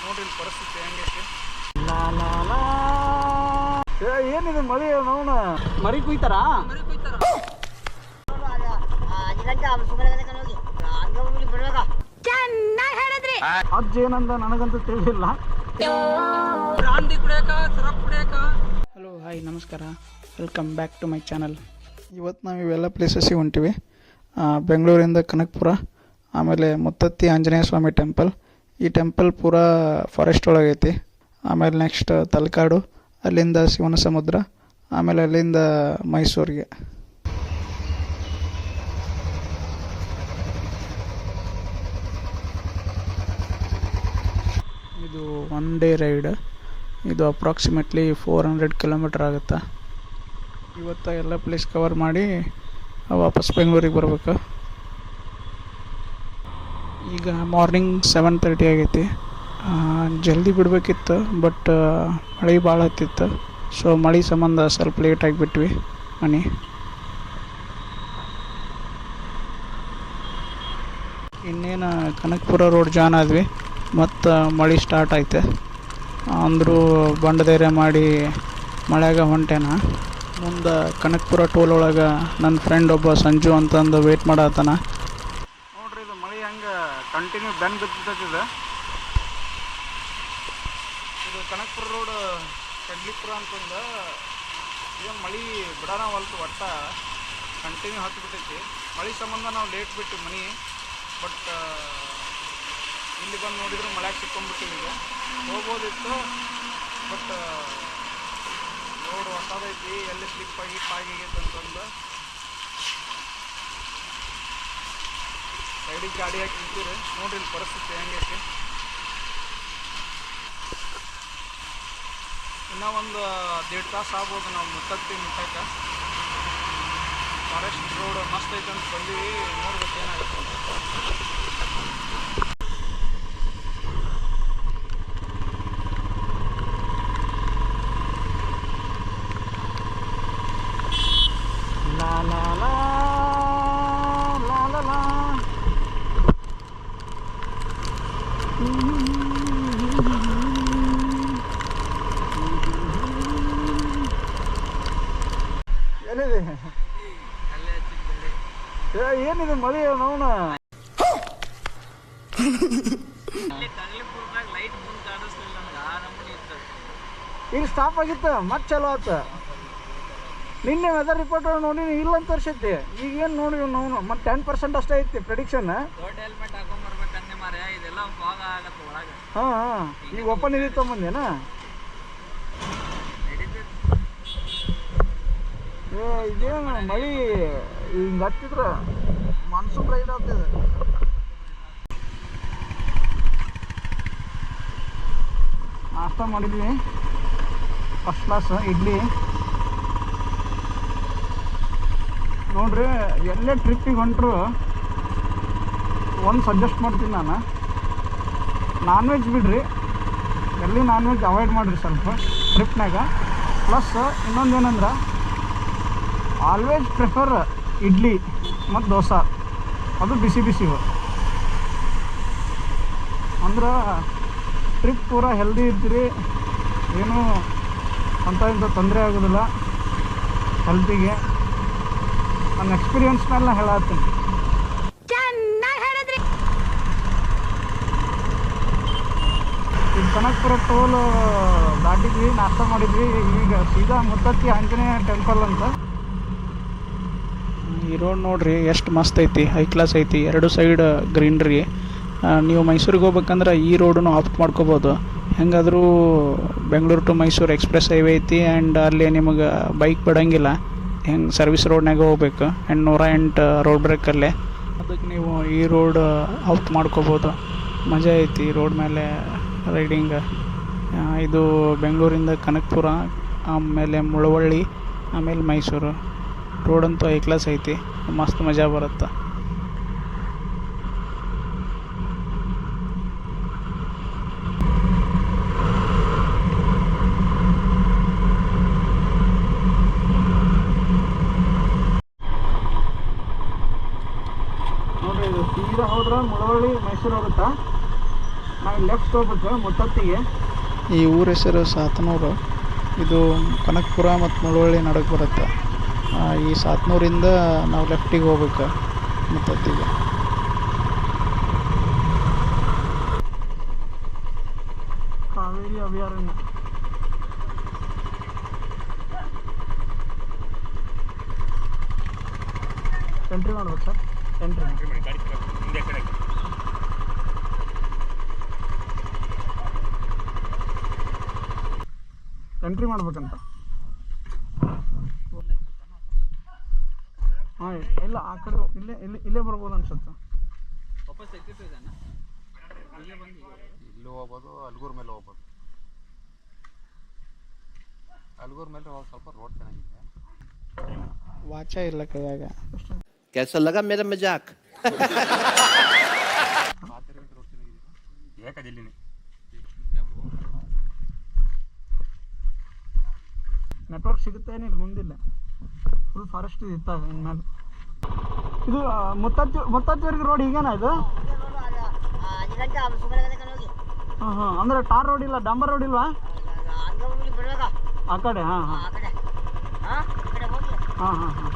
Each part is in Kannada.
ನೋಡ್ರಿ ಇಲ್ಲಿ ಪರಿಸ್ಥಿತಿ ಹೆಂಗೈತಿ. ಏನಿದೆ ಮಳಿ ನೋಣ ಮರಿ ಕುಯ್ತಾರ ಅಜ್ಜ ಏನಂದ ನನಗಂತೂ ತಿಳಿಲಿಲ್ಲ. ಹಲೋ ಹಾಯ್ ನಮಸ್ಕಾರ, welcome back to my channel. ಇವತ್ತು ನಾವು ಇವೆಲ್ಲ ಪ್ಲೇಸಸ್ಸಿಗೆ ಹೊಂಟಿವಿ. ಬೆಂಗಳೂರಿಂದ ಕನಕಪುರ, ಆಮೇಲೆ ಮುತ್ತತ್ತಿ ಆಂಜನೇಯ ಸ್ವಾಮಿ ಟೆಂಪಲ್. ಈ ಟೆಂಪಲ್ ಪೂರಾ ಫಾರೆಸ್ಟ್ ಒಳಗೈತಿ. ಆಮೇಲೆ ನೆಕ್ಸ್ಟ್ ತಲಕಾಡು, ಅಲ್ಲಿಂದ ಶಿವನ ಸಮುದ್ರ, ಆಮೇಲೆ ಅಲ್ಲಿಂದ ಮೈಸೂರಿಗೆ. ಇದು ಒನ್ ಡೇ ರೈಡ್. ಇದು ಅಪ್ರಾಕ್ಸಿಮೇಟ್ಲಿ 400 ಕಿಲೋಮೀಟರ್ ಆಗುತ್ತೆ. ಇವತ್ತು ಎಲ್ಲ ಪ್ಲೇಸ್ ಕವರ್ ಮಾಡಿ ವಾಪಸ್ ಬೆಂಗಳೂರಿಗೆ ಬರಬೇಕು. ಈಗ ಮಾರ್ನಿಂಗ್ 7:30 ಆಗೈತಿ. ಜಲ್ದಿ ಬಿಡಬೇಕಿತ್ತು, ಬಟ್ ಮಳೆ ಭಾಳ ಹತ್ತಿತ್ತು. ಸೊ ಮಳೆ ಸಂಬಂಧ ಸ್ವಲ್ಪ ಲೇಟ್ ಆಗಿಬಿಟ್ವಿ ಮನೆ. ಇನ್ನೇನು ಕನಕಪುರ ರೋಡ್ ಜಾನ್ ಆದ್ವಿ, ಮತ್ತು ಮಳೆ ಸ್ಟಾರ್ಟ್ ಐತೆ. ಅಂದರೂ ಬಂಡ ಧೈರ್ಯ ಮಾಡಿ ಮಳೆಯಾಗ ಹೊಂಟೇನ. ಮುಂದೆ ಕನಕಪುರ ಟೋಲ್ ಒಳಗೆ ನನ್ನ ಫ್ರೆಂಡ್ ಒಬ್ಬ ಸಂಜು ಅಂತಂದು ವೇಟ್ ಮಾಡತ್ತಾನ. ನೋಡ್ರಿ ಇದು ಮಳೆ ಹೆಂಗೆ ಕಂಟಿನ್ಯೂ ಬೆನ್ ಬಿದ್ದಿದೆ. ಇದು ಕನಕಪುರ ರೋಡ್ ಕಡ್ಲಿಪುರ ಅಂತಂದು ಏನು ಮಳೆ ಬಿಡೋಣ ಹೊಲ್ತು, ಒಟ್ಟ ಕಂಟಿನ್ಯೂ ಹತ್ತಿಬಿಟ್ಟೈತಿ. ಮಳೆ ಸಂಬಂಧ ನಾವು ಲೇಟ್ ಬಿಟ್ಟು ಮನೆ, ಬಟ್ ಇಲ್ಲಿ ಬಂದು ನೋಡಿದ್ರು ಮಳೆಯಾಗ ಸಿಕ್ಕೊಂಡ್ಬಿಟ್ಟಿವಿ. ಈಗ ಹೋಗ್ಬೋದಿತ್ತು, ಬಟ್ ರೋಡ್ ಹೊಸದೈತಿ, ಎಲ್ಲಿ ಸ್ಲಿಪ್ ಆಗೈತೆ ಅಂತಂದು ಸೈಡಿಗೆ ಗಾಡಿ ಹಾಕಿ ನಿಂತೀರಿ. ನೋಡ್ರಿ ಇಲ್ಲಿ ಪರಿಸ್ಥಿತಿ ಹೆಂಗೈತಿ. ಇನ್ನೂ ಒಂದು 1.5 ತಾಸು ಆಗ್ಬೋದು ನಾವು ಮುತ್ತತ್ತಿ ಮುಟ್ಟಕ್ಕೆ. ಫಾರೆಸ್ಟ್ ರೋಡ್ ಮಸ್ತ್ ಐತೆ ಅಂತ ಬಂದೀವಿ, ನೋಡ್ಬೇಕು ಏನಾಗುತ್ತೆ ಅಂತ. ಏನಿದೆ ಮಳಿ ನೋಣ ಈಗ ಸ್ಟಾಪ್ ಆಗಿತ್ತು, ಮತ್ತೆ ಚಲೋ ಆತ. ನಿನ್ನೆ ವೆದರ್ ರಿಪೋರ್ಟ್ ನೋಡಿ ಇಲ್ಲ ಅಂತ ತೋರಿಸೈತಿ. ಈಗ ಏನು ನೋಡಿ ನಾವು ಮತ್ತೆ 10% ಅಷ್ಟೇ ಐತಿ ಪ್ರೆಡಿಕ್ಷನ್. ಹಾಂ ಹಾಂ, ಈಗ ಓಪನ್ ಇದೆ ತೊಗೊಂಬಂದೇನಾ? ಇದೇನು ಮಳಿ ಹಿಂಗೆ ಹತ್ತಿದ್ರ ಮಾನ್ಸೂನ್ ರೈಡ್ ಆಗ್ತದೆ. ನಾಷ್ಟ ಮಾಡಿದ್ವಿ, ಫಸ್ಟ್ ಕ್ಲಾಸ್ ಇಡ್ಲಿ. ನೋಡ್ರಿ, ಎಲ್ಲೇ ಟ್ರಿಪ್ಪಿಗೆ ಹೊಂಟ್ರು ಒಂದು ಸಜೆಸ್ಟ್ ಮಾಡ್ತೀನಿ ನಾನು, ನಾನ್ ವೆಜ್ ಬಿಡ್ರಿ, ಎಲ್ಲಿ ನಾನ್ ವೆಜ್ ಅವಾಯ್ಡ್ ಮಾಡಿರಿ ಸ್ವಲ್ಪ ಟ್ರಿಪ್ನಾಗ. ಪ್ಲಸ್ ಇನ್ನೊಂದೇನಂದ್ರೆ ಆಲ್ವೇಸ್ ಪ್ರಿಫರ್ ಇಡ್ಲಿ ಮತ್ತು ದೋಸೆ, ಅದು ಬಿಸಿ ಬಿಸಿವು. ಅಂದ್ರೆ ಟ್ರಿಪ್ ಪೂರಾ ಹೆಲ್ದಿ ಇರ್ತೀರಿ, ಏನೂ ಅಂಥ ಇಂಥ ತೊಂದರೆ ಆಗೋದಿಲ್ಲ ಹೆಲ್ತಿಗೆ. ನನ್ನ ಎಕ್ಸ್ಪೀರಿಯನ್ಸ್ ಮೇಲೆ ನಾನು ಹೇಳತ್ತೀನಿ. ಈಗ ಕನಕಪುರ ಟೋಲ್ ದಾಟಿದ್ವಿ, ನಾಷ್ಟ ಮಾಡಿದ್ವಿ. ಈಗ ಸೀದಾ ಮುತ್ತತ್ತಿ ಆಂಜನೇಯ ಟೆಂಪಲ್ ಅಂತ. ಈ ರೋಡ್ ನೋಡ್ರಿ ಎಷ್ಟು ಮಸ್ತ್ ಐತಿ, ಹೈ ಕ್ಲಾಸ್ ಐತಿ. 2 ಸೈಡ್ ಗ್ರೀನ್ರಿ. ನೀವು ಮೈಸೂರಿಗೆ ಹೋಗ್ಬೇಕಂದ್ರೆ ಈ ರೋಡನ್ನು ಆಪ್ಟ್ ಮಾಡ್ಕೋಬೋದು. ಹೆಂಗಾದರೂ Bengaluru to Mysuru express highway ಐತಿ, ಆ್ಯಂಡ್ ಅಲ್ಲಿ ನಿಮಗೆ ಬೈಕ್ ಬಿಡೋಂಗಿಲ್ಲ. ಹೆಂಗೆ ಸರ್ವಿಸ್ ರೋಡ್ನಾಗ ಹೋಗ್ಬೇಕು, ಆ್ಯಂಡ್ 108 ರೋಡ್ ಬ್ರೇಕಲ್ಲೇ. ಅದಕ್ಕೆ ನೀವು ಈ ರೋಡ್ ಆಪ್ಟ್ ಮಾಡ್ಕೋಬೋದು. ಮಜಾ ಐತಿ ರೋಡ್ ಮೇಲೆ ರೈಡಿಂಗ್. ಇದು ಬೆಂಗಳೂರಿಂದ ಕನಕಪುರ, ಆಮೇಲೆ ಮುಳವಳ್ಳಿ, ಆಮೇಲೆ ಮೈಸೂರು. ರೋಡಂತೂ ಹೈ ಕ್ಲಾಸ್ ಐತಿ, ಮಸ್ತ್ ಮಜಾ ಬರುತ್ತೆ. ನೋಡ್ರಿ, ಇದು ಸೀದಾ ಹೋದ್ರೆ ಮುಳವಳ್ಳಿ ಮೈಸೂರು ಹೋಗುತ್ತಾ. ನಾವು ಲೆಫ್ಟ್ ಹೋಗ್ಬೇಕು ಮುತ್ತತ್ತಿಗೆ. ಈ ಊರ ಹೆಸರು ಸಾತನೂರು. ಇದು ಕನಕಪುರ ಮತ್ತು ಮುಳವಳ್ಳಿ ನಡುವೆ ಬರುತ್ತೆ. ಈ ಸಾತನೂರಿಂದ ನಾವು ಲೆಫ್ಟಿಗೆ ಹೋಗ್ಬೇಕು ಮುತ್ತತ್ತಿಗೆ. ಕಾವೇರಿ ಅಭಯಾರಣ್ಯ. ಎಂಟ್ರಿ ಮಾಡ್ಬೇಕು ಸರ್. ಎಂಟ್ರಿ ಮಾಡ್ಬೇಕಂತ. ಹಾಂ ಇಲ್ಲ, ಆ ಕಡೆ ಇಲ್ಲೇ ಬರ್ಬೋದು ಅನ್ಸುತ್ತೆ. ಇಲ್ಲಿ ಹೋಗ್ಬೋದು, ಅಲ್ಗೂರ್ ಮೇಲೆ ಹೋಗ್ಬೋದು. ಅಲ್ಗೂರ್ ಮೇಲೆ ಹೋಗಿ ಸ್ವಲ್ಪ ರೋಡ್ ಚೆನ್ನಾಗಿದೆ. ವಾಚ ಇಲ್ಲ ಕೈಯಾಗ. कैसा लगा मेरा मजाक? ನೆಟ್ವರ್ಕ್ ಸಿಗುತ್ತೆ ಏನಿಲ್ಲ, ಮುಂದಿಲ್ಲ. ಫುಲ್ ಫಾರೆಸ್ಟ್ ಇತ್ತು ಇನ್ಮೇಲೆ. ಇದು ಮುತ್ತತ್ತಿವರೆಗೆ ರೋಡ್ ಹೀಗೇನಾ ಇದು? ಹಾಂ ಹಾಂ, ಅಂದರೆ ಟಾರ್ ರೋಡ್ ಇಲ್ಲ, ಡಂಬರ್ ರೋಡ್ ಇಲ್ವಾ ಆ ಕಡೆ? ಹಾಂ ಹಾಂ ಹಾಂ ಹಾಂ ಹಾಂ.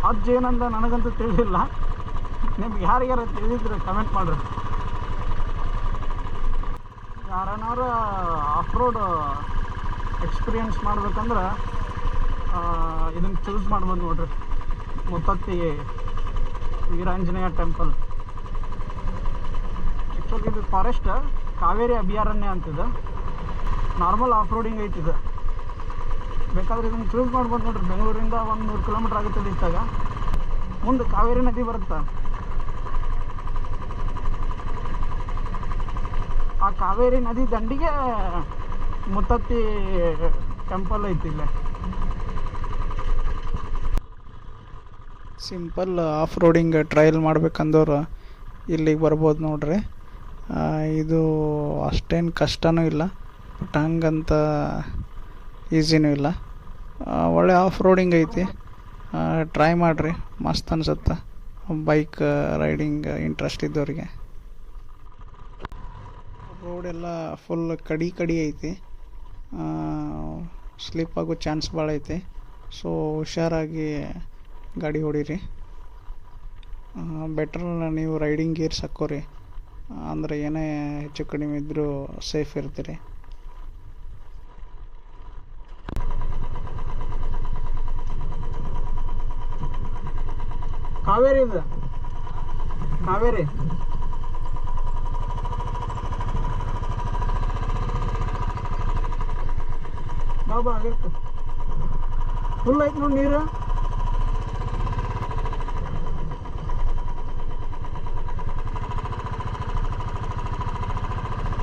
ಅಜ್ಜ ಏನಂದ ನನಗಂತೂ ತಿಳಿದಿಲ್ಲ. ನಿಮ್ಗೆ ಯಾರಿಗಾರ ತಿಳಿದಿದ್ರೆ ಕಮೆಂಟ್ ಮಾಡ್ರಿ. ಯಾರನ್ನಾರು ಆಫ್ ರೋಡ್ ಎಕ್ಸ್ಪೀರಿಯನ್ಸ್ ಮಾಡ್ಬೇಕಂದ್ರೆ ಇದನ್ನು ಚೂಸ್ ಮಾಡ್ಬೋದು ನೋಡ್ರಿ. ಮುತ್ತತ್ತಿ ವೀರಾಂಜನೇಯ ಟೆಂಪಲ್. ಆ್ಯಕ್ಚುಲಿ ಇದು ಫಾರೆಸ್ಟ್ ಕಾವೇರಿ ಅಭಯಾರಣ್ಯ ಅಂತಿದೆ. ನಾರ್ಮಲ್ ಆಫ್ ರೋಡಿಂಗ್ ಐತಿದೆ. ಬೇಕಾದ್ರೆ ಇದನ್ನು ಚೂಸ್ ಮಾಡ್ಬೋದು ನೋಡ್ರಿ. ಬೆಂಗಳೂರಿಂದ 100 ಕಿಲೋಮೀಟ್ರ್ ಆಗುತ್ತದೆ ಇತ್ತಾಗ. ಮುಂದೆ ಕಾವೇರಿ ನದಿ ಬರುತ್ತೆ. ಆ ಕಾವೇರಿ ನದಿ ದಂಡಿಗೆ ಮುತ್ತತ್ತಿ ಟೆಂಪಲ್ ಐತಿ ಇಲ್ಲೇ. ಸಿಂಪಲ್ ಆಫ್ ರೋಡಿಂಗ್ ಟ್ರಯಲ್ ಮಾಡ್ಬೇಕಂದವ್ರು ಇಲ್ಲಿಗೆ ಬರ್ಬೋದು ನೋಡ್ರಿ. ಇದು ಅಷ್ಟೇನು ಕಷ್ಟನೂ ಇಲ್ಲ, ಬಟ್ ಹಂಗಂತ ಈಸಿನೂ ಇಲ್ಲ. ಒಳ್ಳೆ ಆಫ್ ರೋಡಿಂಗ್ ಐತಿ. ಟ್ರೈ ಮಾಡಿರಿ, ಮಸ್ತ್ ಅನ್ಸುತ್ತೆ ಬೈಕ್ ರೈಡಿಂಗ್ ಇಂಟ್ರೆಸ್ಟ್ ಇದ್ದವ್ರಿಗೆ. ರೋಡೆಲ್ಲ ಫುಲ್ ಕಡಿ ಐತಿ. ಸ್ಲಿಪ್ ಆಗೋ ಚಾನ್ಸ್ ಭಾಳ ಐತಿ. ಸೊ ಹುಷಾರಾಗಿ ಗಾಡಿ ಹೊಡೀರಿ. ಬೆಟ್ರ್ ನೀವು ರೈಡಿಂಗ್ ಗೇರ್ಸ್ ಹಾಕ್ಕೋರಿ, ಅಂದರೆ ಏನೇ ಹೆಚ್ಚು ಕಡಿಮೆ ಇದ್ದರೂ ಸೇಫ್ ಇರ್ತೀರಿ. ಕಾವೇರಿ ಇದೆ, ಕಾವೇರಿ. ಬಾಬಾ ಆಗತ್ತೆ ಫುಲ್ ಐತೆ ನೋಡಿ ನೀರು.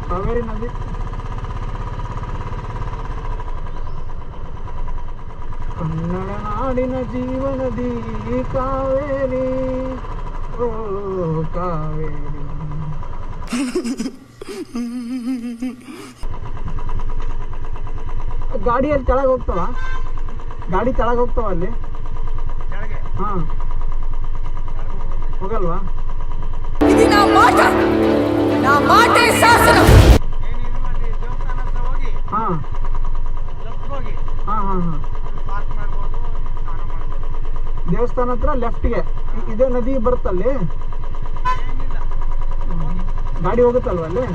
ಕಾವೇರಿ ನದಿ. ಕನ್ನಡ ನಾಡಿನ ಜೀವನದಿ ಕಾವೇರಿ, ಓ ಕಾವೇರಿ. ಗಾಡಿಯಲ್ಲಿ ಕೆಳಗೆ ಹೋಗ್ತಾವ, ಗಾಡಿ ಕೆಳಗೆ ಹೋಗ್ತಾವ ಅಲ್ಲಿ. ಹಾಂ ಹೋಗಲ್ವಾ? ಹಾಂ ಹಾಂ ಹಾಂ ಹಾಂ. ದೇವಸ್ಥಾನ ಹತ್ರ ಲೆಫ್ಟ್ಗೆ ಇದೇ ನದಿ ಬರುತ್ತಲ್ಲಿ. ಗಾಡಿ ಹೋಗುತ್ತಲ್ವ ಅಲ್ಲಿ.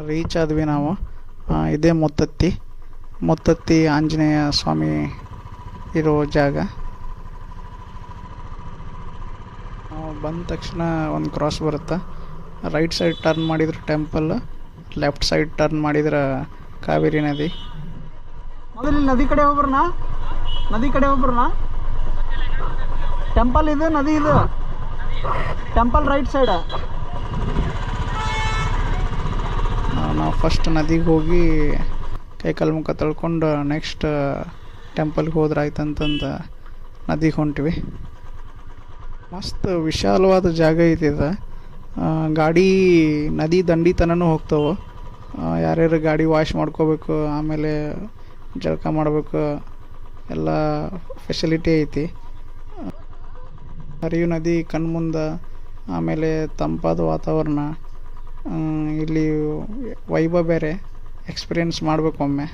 ರೀಚ್ ಆದ್ವಿ ನಾವು. ಇದೇ ಮುತ್ತತ್ತಿ ಆಂಜನೇಯ ಸ್ವಾಮಿ ಇರೋ ಜಾಗ. ನಾವು ಬಂದ ತಕ್ಷಣ ಒಂದು ಕ್ರಾಸ್ ಬರುತ್ತೆ. ರೈಟ್ ಸೈಡ್ ಟರ್ನ್ ಮಾಡಿದ್ರೆ ಟೆಂಪಲ್, ಲೆಫ್ಟ್ ಸೈಡ್ ಟರ್ನ್ ಮಾಡಿದ್ರೆ ಕಾವೇರಿ ನದಿ. ಮೊದಲು ನದಿ ಕಡೆ ಹೋಗ್ಬರ್ನಾ? ಟೆಂಪಲ್ ಇದು, ನದಿ ಇದು. Temple right side. ನಾವು ಫಸ್ಟ್ ನದಿಗೆ ಹೋಗಿ ಕೈಕಾಲು ಮುಖ ತೊಳ್ಕೊಂಡು ನೆಕ್ಸ್ಟ್ ಟೆಂಪಲ್ಗೆ ಹೋದ್ರೆ ಆಯ್ತಂತಂದು ನದಿಗೆ ಹೊಂಟಿವಿ. ಮಸ್ತ್ ವಿಶಾಲವಾದ ಜಾಗ ಐತಿದೆ. ಗಾಡಿ ನದಿ ದಂಡಿ ತನೂ ಹೋಗ್ತಾವೆ. ಯಾರ್ಯಾರು ಗಾಡಿ ವಾಶ್ ಮಾಡ್ಕೋಬೇಕು, ಆಮೇಲೆ ಜಳಕ ಮಾಡಬೇಕು, ಎಲ್ಲ ಫೆಸಿಲಿಟಿ ಐತಿ. ಹರಿಯು ನದಿ ಕಣ್ಮುಂದೆ, ಆಮೇಲೆ ತಂಪಾದ ವಾತಾವರಣ, ಇಲ್ಲಿ ವೈಭವ ಬೇರೆ, ಎಕ್ಸ್ಪೀರಿಯೆನ್ಸ್ ಮಾಡಬೇಕು ಒಮ್ಮೆ.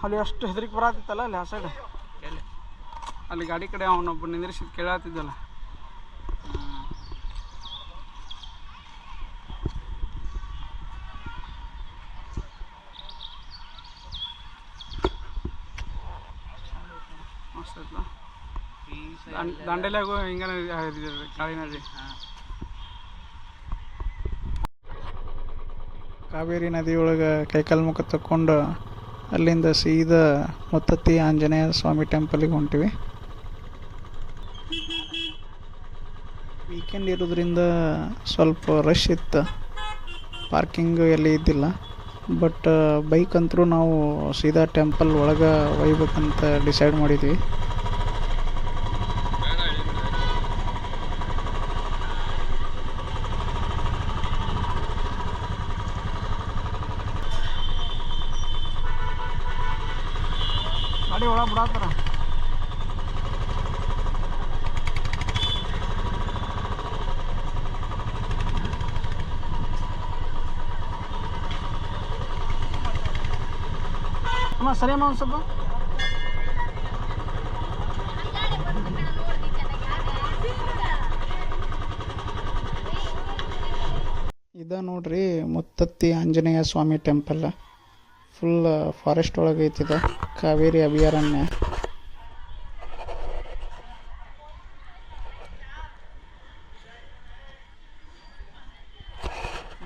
ಅಲ್ಲಿ ಅಷ್ಟು ಹೆದರಿಕೆ ಬರತ್ತಿತ್ತಲ್ಲ, ಅಲ್ಲಿ ಆ ಸೈಡ್ ಅಲ್ಲಿ ಗಾಡಿ ಕಡೆ ಅವನೊಬ್ಬ ನಿಂದ್ರಿಸಿದ್ ಕೇಳತ್ತಿದ್ದಲ್ಲ. ಮಸ್ತ್ ಐತ್ಲ ದಾಂಡೇಲಿಯಾಗೂ ಹಿಂಗೇನ ಕಾಳಿ ನದಿ. ಕಾವೇರಿ ನದಿಯೊಳಗೆ ಕೈಕಾಲು ಮುಖ ತಕ್ಕೊಂಡು ಅಲ್ಲಿಂದ ಸೀದಾ ಮುತ್ತತ್ತಿ ಆಂಜನೇಯ ಸ್ವಾಮಿ ಟೆಂಪಲಿಗೆ ಹೊಂಟಿವಿ. ವೀಕೆಂಡ್ ಇರೋದ್ರಿಂದ ಸ್ವಲ್ಪ ರಶ್ ಇತ್ತು, ಪಾರ್ಕಿಂಗ್ ಎಲ್ಲಿ ಇದ್ದಿಲ್ಲ. ಬಟ್ ಬೈಕ್ ಅಂತರೂ ನಾವು ಸೀದಾ ಟೆಂಪಲ್ ಒಳಗೆ ಒಯ್ಬೇಕಂತ ಡಿಸೈಡ್ ಮಾಡಿದ್ವಿ. ಗಾಡಿ ಒಳಗೆ ಬಿಡತ್ತಾರ. ಅಮ್ಮ ಸರಿ ಅಮ್ಮ ಒಂದು ಸ್ವಲ್ಪ ಇದ ನೋಡ್ರಿ Muthathi Anjaneya Swamy temple. Full forest ಒಳಗೆ ಐತಿದೆ, ಕಾವೇರಿ ಅಭಯಾರಣ್ಯ.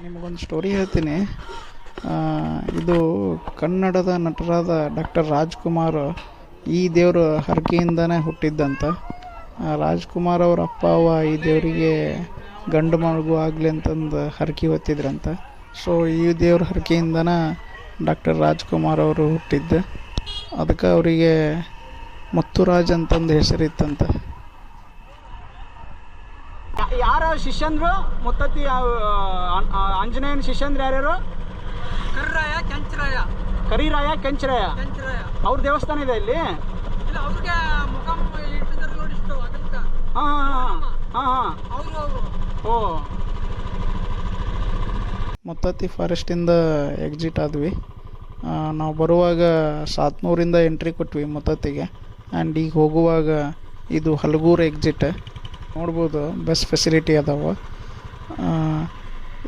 ನಿಮಗೊಂದು ಸ್ಟೋರಿ ಹೇಳ್ತೀನಿ. ಇದು ಕನ್ನಡದ ನಟರಾದ ಡಾಕ್ಟರ್ ರಾಜ್ಕುಮಾರ್ ಈ ದೇವರು ಹರಕೆಯಿಂದನೇ ಹುಟ್ಟಿದ್ದಂತ. ರಾಜ್ಕುಮಾರ್ ಅವ್ರ ಅಪ್ಪ ಅವ್ವ ಈ ದೇವರಿಗೆ ಗಂಡು ಮಗು ಆಗಲಿ ಅಂತಂದು ಹರಕೆ ಹೊತ್ತಿದ್ರಂತ. ಸೊ ಈ ದೇವ್ರ ಹರಕೆಯಿಂದನೇ ಡಾಕ್ಟರ್ ರಾಜ್ಕುಮಾರ್ ಅವರು ಹುಟ್ಟಿದ್ದು. ಅದಕ್ಕೆ ಅವರಿಗೆ ಮುತ್ತುರಾಜ್ ಅಂತಂದು ಹೆಸರಿತ್ತಂತ. ಯಾರ ಶಿಷ್ಯಂದ್ರು ಮುತ್ತತ್ತಿ ಆಂಜನೇಯನ ಶಿಷ್ಯಂದ್ರು ಯಾರ್ಯಾರು? ಕರಿರಾಯ ಕೆಂಚರಾಯ ಅವ್ರ ದೇವಸ್ಥಾನ ಇದೆ ಇಲ್ಲಿ. ಓ ಮುತ್ತತ್ತಿ ಫಾರೆಸ್ಟಿಂದ ಎಕ್ಸಿಟ್ ಆದ್ವಿ. ನಾವು ಬರುವಾಗ 700 ಎಂಟ್ರಿ ಕೊಟ್ವಿ ಮುತ್ತತ್ತಿಗೆ. ಆ್ಯಂಡ್ ಈಗ ಹೋಗುವಾಗ ಇದು ಹಲಗೂರು ಎಕ್ಸಿಟ್. ನೋಡ್ಬೋದು ಬಸ್ ಫೆಸಿಲಿಟಿ ಅದಾವ.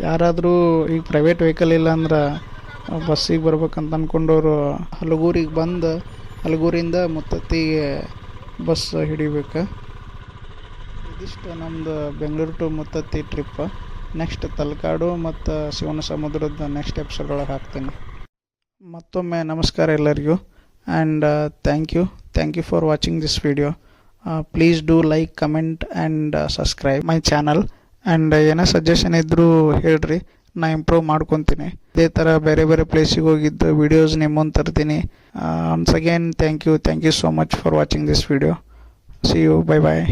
ಯಾರಾದರೂ ಈಗ ಪ್ರೈವೇಟ್ ವೆಹಿಕಲ್ ಇಲ್ಲ ಅಂದ್ರೆ ಬಸ್ಸಿಗೆ ಬರ್ಬೇಕಂತ ಅಂದ್ಕೊಂಡವರು ಹಲಗೂರಿಗೆ ಬಂದು ಹಲಗೂರಿಂದ ಮುತ್ತತ್ತಿಗೆ ಬಸ್ ಹಿಡಿಬೇಕು. ಇದಿಷ್ಟು ನಮ್ಮದು Bengaluru to Muttatti trip. Next Talakadu ಮತ್ತು ಶಿವನ ಸಮುದ್ರದ ನೆಕ್ಸ್ಟ್ ಎಪಿಸೋಡ್ ಒಳಗೆ ಹಾಕ್ತೀನಿ. ಮತ್ತೊಮ್ಮೆ ನಮಸ್ಕಾರ ಎಲ್ಲರಿಗೂ. And thank you for watching this video. Please do like, comment and subscribe my channel. And ಏನೋ ಸಜೆಷನ್ ಇದ್ದರೂ ಹೇಳ್ರಿ, ನಾ ಇಂಪ್ರೂವ್ ಮಾಡ್ಕೊತೀನಿ. ಇದೇ ಥರ ಬೇರೆ ಬೇರೆ ಪ್ಲೇಸಿಗೆ ಹೋಗಿದ್ದು ವೀಡಿಯೋಸ್ ನಿಮ್ಮ ಮುಂದೆ ತರ್ತೀನಿ. Once again thank you so much for watching this video. See you, bye bye.